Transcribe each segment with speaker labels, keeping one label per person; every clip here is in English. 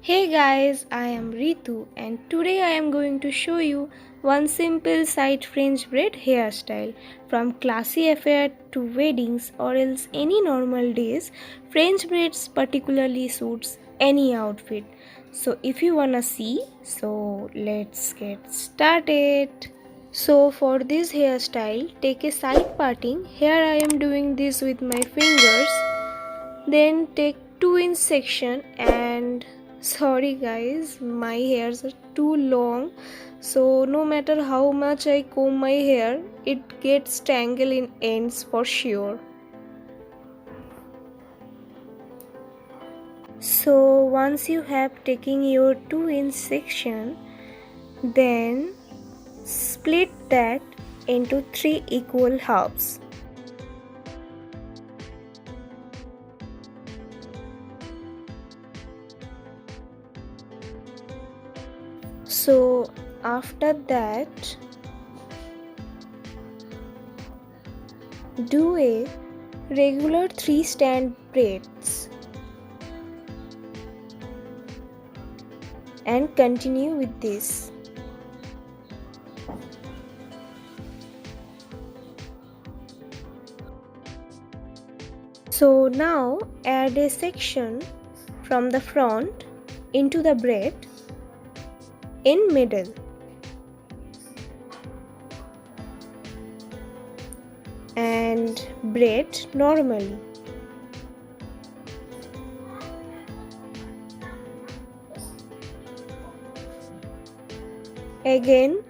Speaker 1: Hey guys, I am Ritu and today I am going to show you one simple side fringe braid hairstyle. From classy affair to weddings or else any normal days, fringe braids particularly suits any outfit. So if you wanna see, let's get started. So for this hairstyle, take a side parting. Here I am doing this with my fingers. Then take 2-inch section and sorry guys, my hairs are too long, so no matter how much I comb my hair, it gets tangled in ends for sure. So once you have taken your 2-inch section, then split that into 3 equal halves. So after that, do a regular 3 strand braids and continue with this. So now add a section from the front into the braid in middle and braid normally. Again,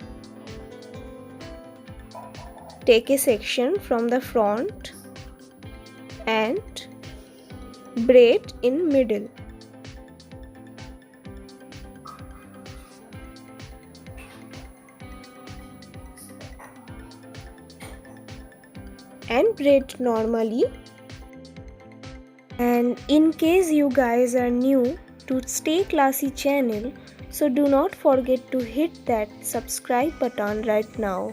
Speaker 1: take a section from the front and braid in middle. And braid normally. And in case you guys are new to Stay Classy channel, so do not forget to hit that subscribe button right now.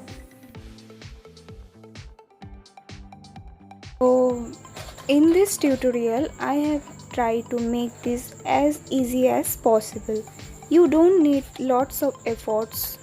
Speaker 1: So in this tutorial I have tried to make this as easy as possible. You don't need lots of efforts.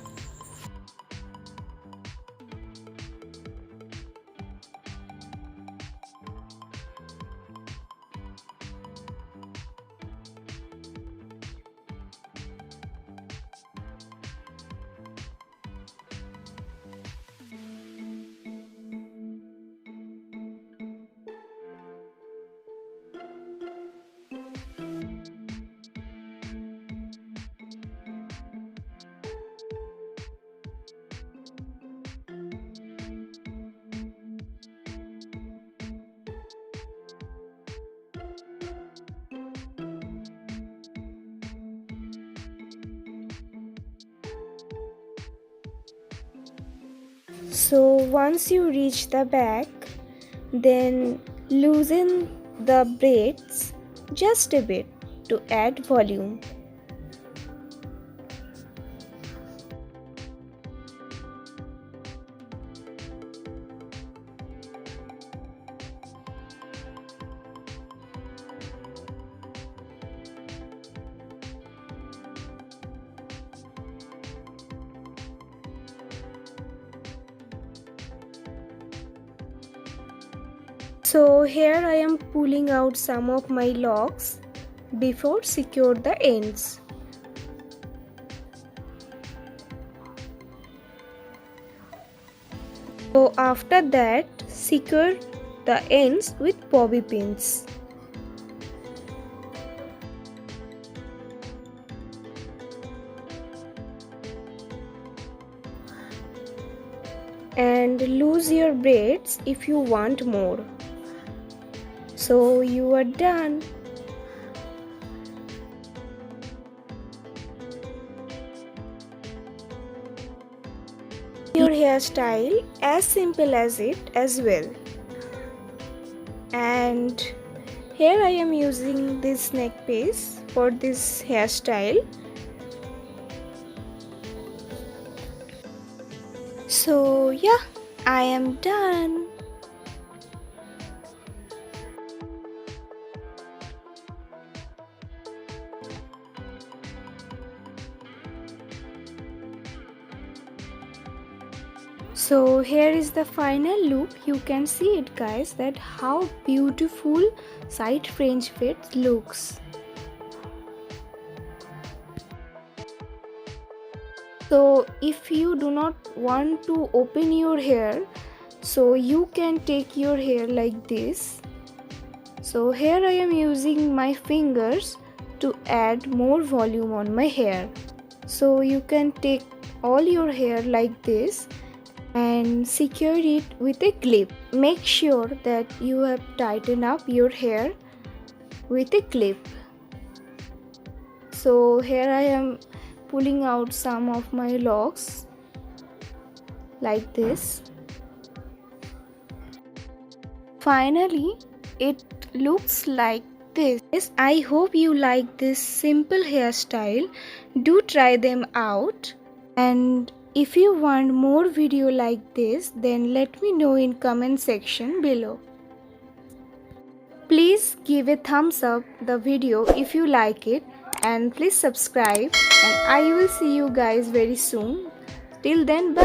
Speaker 1: So once you reach the back, then loosen the braids just a bit to add volume. So here I am pulling out some of my locks before secure the ends. So after that, secure the ends with bobby pins. And lose your braids if you want more. So you are done. Your hairstyle as simple as it as well. And here I am using this neck piece for this hairstyle. So yeah, I am done. So here is the final look. You can see it guys, that how beautiful side fringe fit looks. So if you do not want to open your hair, so you can take your hair like this. So here I am using my fingers to add more volume on my hair. So you can take all your hair like this and secure it with a clip. Make sure that you have tightened up your hair with a clip. So here I am pulling out some of my locks like this. Finally, it looks like this. Yes, I hope you like this simple hairstyle. Do try them out, and if you want more video like this, then let me know in comment section below. Please give a thumbs up the video if you like it, and please subscribe, and I will see you guys very soon. Till then, bye.